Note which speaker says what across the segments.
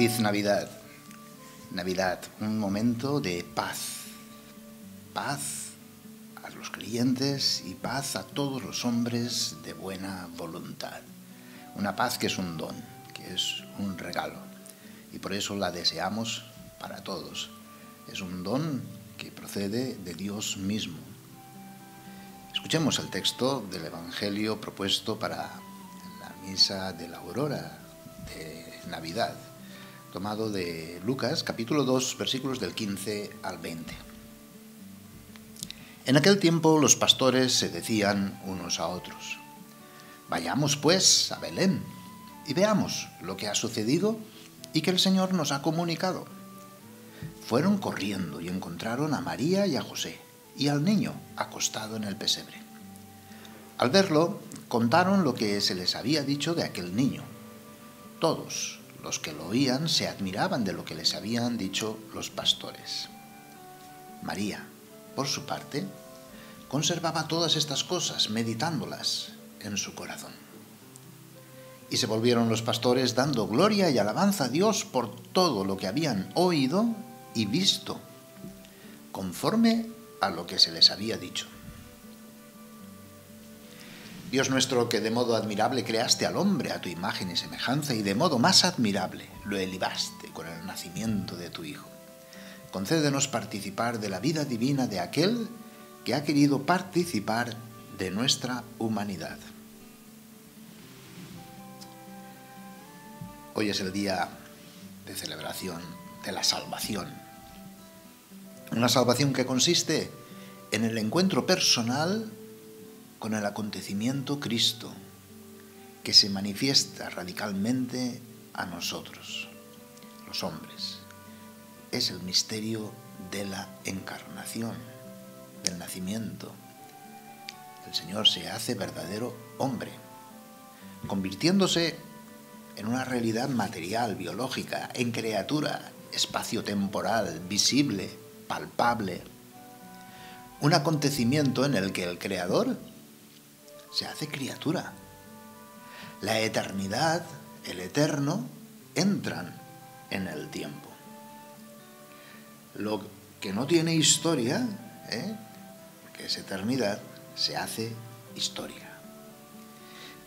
Speaker 1: Feliz Navidad. Navidad, un momento de paz. Paz a los creyentes y paz a todos los hombres de buena voluntad. Una paz que es un don, que es un regalo. Y por eso la deseamos para todos. Es un don que procede de Dios mismo. Escuchemos el texto del Evangelio propuesto para la misa de la aurora de Navidad, tomado de Lucas, capítulo 2, versículos del 15 al 20. En aquel tiempo los pastores se decían unos a otros: vayamos pues a Belén y veamos lo que ha sucedido y que el Señor nos ha comunicado. Fueron corriendo y encontraron a María y a José y al niño acostado en el pesebre. Al verlo, contaron lo que se les había dicho de aquel niño. Todos los que lo oían se admiraban de lo que les habían dicho los pastores. María, por su parte, conservaba todas estas cosas, meditándolas en su corazón. Y se volvieron los pastores dando gloria y alabanza a Dios por todo lo que habían oído y visto, conforme a lo que se les había dicho. Dios nuestro, que de modo admirable creaste al hombre a tu imagen y semejanza, y de modo más admirable lo elevaste con el nacimiento de tu Hijo, concédenos participar de la vida divina de aquel que ha querido participar de nuestra humanidad. Hoy es el día de celebración de la salvación. Una salvación que consiste en el encuentro personal con el acontecimiento Cristo, que se manifiesta radicalmente a nosotros, los hombres. Es el misterio de la encarnación, del nacimiento. El Señor se hace verdadero hombre, convirtiéndose en una realidad material, biológica, en criatura, espacio-temporal, visible, palpable. Un acontecimiento en el que el Creador se hace criatura. La eternidad, el eterno, entran en el tiempo. Lo que no tiene historia, que es eternidad, se hace historia.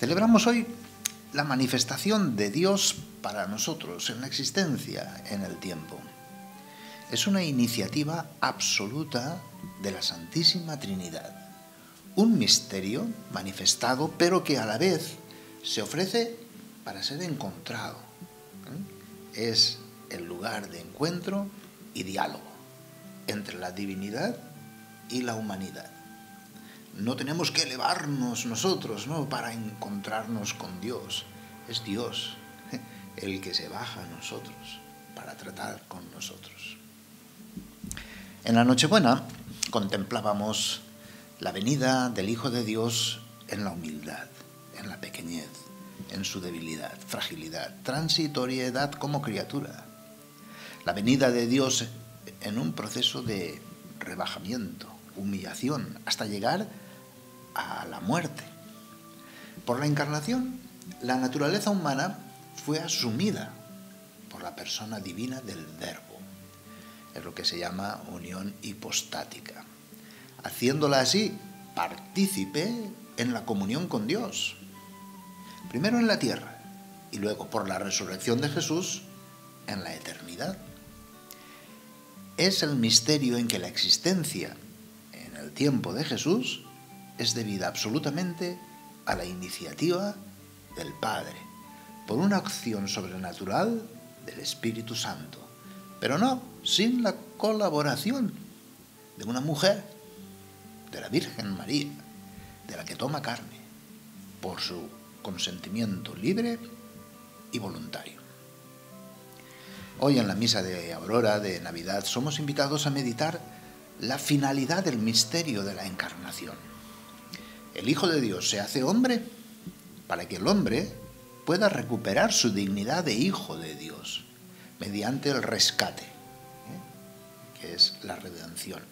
Speaker 1: Celebramos hoy la manifestación de Dios para nosotros en la existencia, en el tiempo. Es una iniciativa absoluta de la Santísima Trinidad. Un misterio manifestado, pero que a la vez se ofrece para ser encontrado. Es el lugar de encuentro y diálogo entre la divinidad y la humanidad. No tenemos que elevarnos nosotros, ¿no?, para encontrarnos con Dios. Es Dios el que se baja a nosotros para tratar con nosotros. En la Nochebuena contemplábamos la venida del Hijo de Dios en la humildad, en la pequeñez, en su debilidad, fragilidad, transitoriedad como criatura. La venida de Dios en un proceso de rebajamiento, humillación, hasta llegar a la muerte. Por la encarnación, la naturaleza humana fue asumida por la persona divina del Verbo. Es lo que se llama unión hipostática, haciéndola así partícipe en la comunión con Dios, primero en la tierra y luego, por la resurrección de Jesús, en la eternidad. Es el misterio en que la existencia en el tiempo de Jesús es debida absolutamente a la iniciativa del Padre, por una acción sobrenatural del Espíritu Santo, pero no sin la colaboración de una mujer, de la Virgen María, de la que toma carne, por su consentimiento libre y voluntario. Hoy en la misa de aurora de Navidad somos invitados a meditar la finalidad del misterio de la encarnación. El Hijo de Dios se hace hombre para que el hombre pueda recuperar su dignidad de Hijo de Dios mediante el rescate, que es la redención,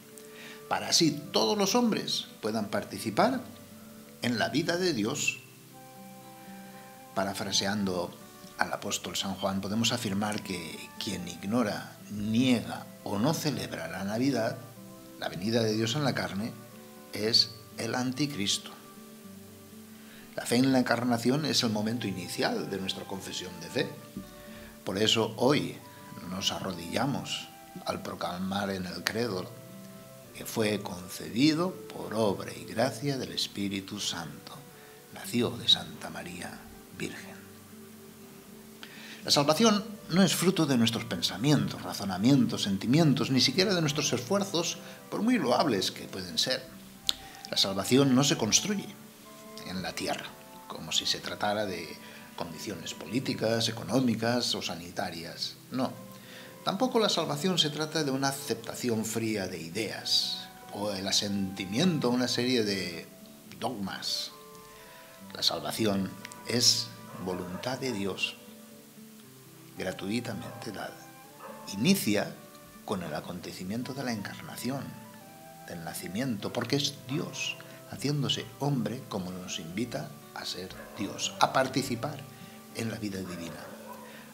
Speaker 1: para así todos los hombres puedan participar en la vida de Dios. Parafraseando al apóstol San Juan, podemos afirmar que quien ignora, niega o no celebra la Navidad, la venida de Dios en la carne, es el anticristo. La fe en la encarnación es el momento inicial de nuestra confesión de fe. Por eso hoy nos arrodillamos al proclamar en el credo que fue concebido por obra y gracia del Espíritu Santo. Nació de Santa María Virgen. La salvación no es fruto de nuestros pensamientos, razonamientos, sentimientos, ni siquiera de nuestros esfuerzos, por muy loables que pueden ser. La salvación no se construye en la tierra, como si se tratara de condiciones políticas, económicas o sanitarias. No. Tampoco la salvación se trata de una aceptación fría de ideas o el asentimiento a una serie de dogmas. La salvación es voluntad de Dios, gratuitamente dada. Inicia con el acontecimiento de la encarnación, del nacimiento, porque es Dios, haciéndose hombre como nos invita a ser Dios, a participar en la vida divina,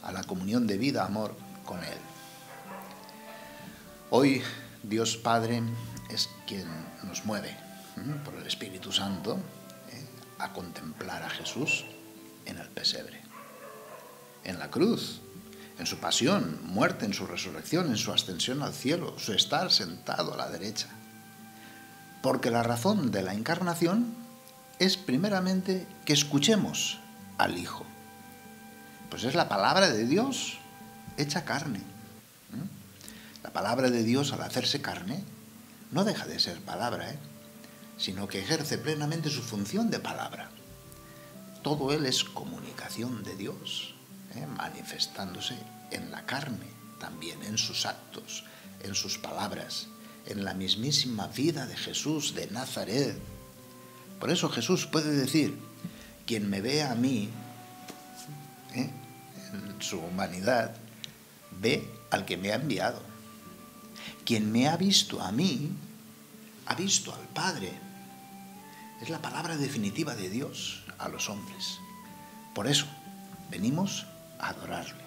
Speaker 1: a la comunión de vida, amor con Él. Hoy Dios Padre es quien nos mueve por el Espíritu Santo a contemplar a Jesús en el pesebre, en la cruz, en su pasión, muerte, en su resurrección, en su ascensión al cielo, su estar sentado a la derecha. Porque la razón de la encarnación es primeramente que escuchemos al Hijo. Pues es la palabra de Dios hecha carne. La palabra de Dios, al hacerse carne, no deja de ser palabra, sino que ejerce plenamente su función de palabra. Todo Él es comunicación de Dios, manifestándose en la carne, también en sus actos, en sus palabras, en la mismísima vida de Jesús de Nazaret. Por eso Jesús puede decir: quien me ve a mí, en su humanidad, ve al que me ha enviado. Quien me ha visto a mí, ha visto al Padre. Es la palabra definitiva de Dios a los hombres. Por eso venimos a adorarle,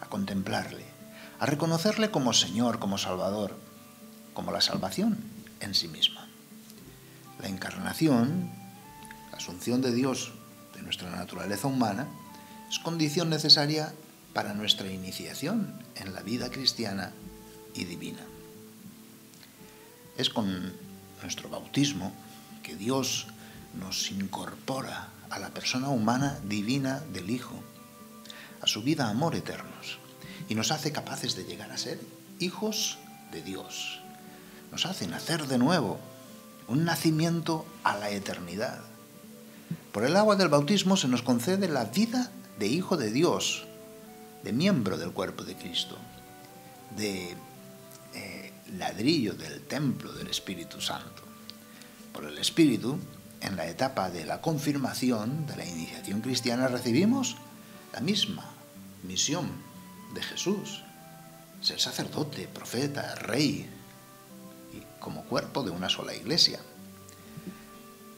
Speaker 1: a contemplarle, a reconocerle como Señor, como Salvador, como la salvación en sí misma. La encarnación, la asunción de Dios de nuestra naturaleza humana, es condición necesaria para nuestra iniciación en la vida cristiana y divina. Es con nuestro bautismo que Dios nos incorpora a la persona humana divina del Hijo, a su vida, amor eternos, y nos hace capaces de llegar a ser hijos de Dios. Nos hace nacer de nuevo, un nacimiento a la eternidad. Por el agua del bautismo se nos concede la vida de hijo de Dios, de miembro del cuerpo de Cristo, de ladrillo del templo del Espíritu Santo. Por el Espíritu, en la etapa de la confirmación, de la iniciación cristiana, recibimos la misma misión de Jesús: ser sacerdote, profeta, rey, y como cuerpo de una sola iglesia.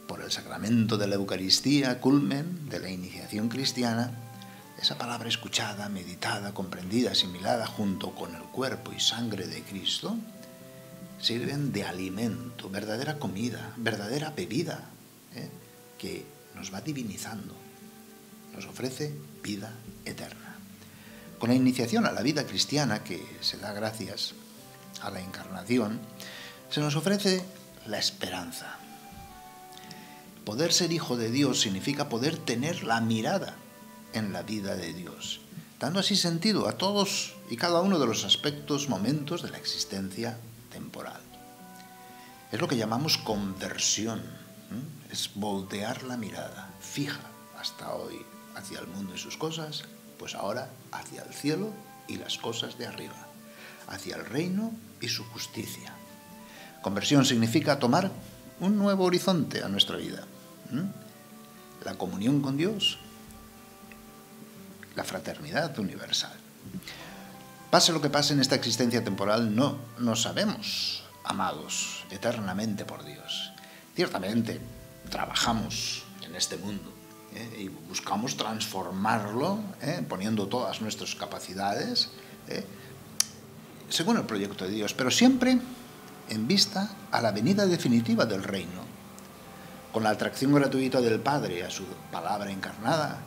Speaker 1: Por el sacramento de la Eucaristía, culmen de la iniciación cristiana, esa palabra escuchada, meditada, comprendida, asimilada junto con el cuerpo y sangre de Cristo, sirven de alimento, verdadera comida, verdadera bebida, que nos va divinizando, nos ofrece vida eterna. Con la iniciación a la vida cristiana, que se da gracias a la encarnación, se nos ofrece la esperanza. Poder ser hijo de Dios significa poder tener la mirada en la vida de Dios, dando así sentido a todos y cada uno de los aspectos, momentos de la existencia temporal. Es lo que llamamos conversión, es voltear la mirada fija hasta hoy hacia el mundo y sus cosas, pues ahora hacia el cielo y las cosas de arriba, hacia el reino y su justicia. Conversión significa tomar un nuevo horizonte a nuestra vida, la comunión con Dios, la fraternidad universal. Pase lo que pase en esta existencia temporal, no nos sabemos amados eternamente por Dios. Ciertamente trabajamos en este mundo y buscamos transformarlo, poniendo todas nuestras capacidades, según el proyecto de Dios, pero siempre en vista a la venida definitiva del reino, con la atracción gratuita del Padre a su palabra encarnada,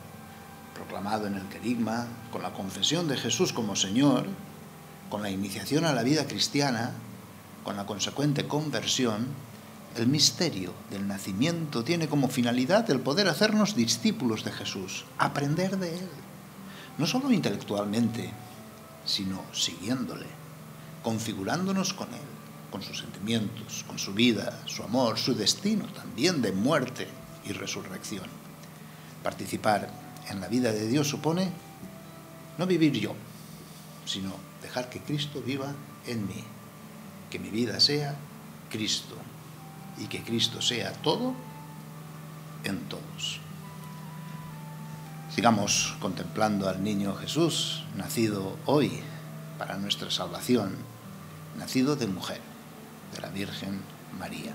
Speaker 1: proclamado en el querigma, con la confesión de Jesús como Señor, con la iniciación a la vida cristiana, con la consecuente conversión. El misterio del nacimiento tiene como finalidad el poder hacernos discípulos de Jesús, aprender de Él, no solo intelectualmente, sino siguiéndole, configurándonos con Él, con sus sentimientos, con su vida, su amor, su destino también de muerte y resurrección. Participar en la vida de Dios supone no vivir yo, sino dejar que Cristo viva en mí, que mi vida sea Cristo y que Cristo sea todo en todos. Sigamos contemplando al niño Jesús, nacido hoy para nuestra salvación, nacido de mujer, de la Virgen María.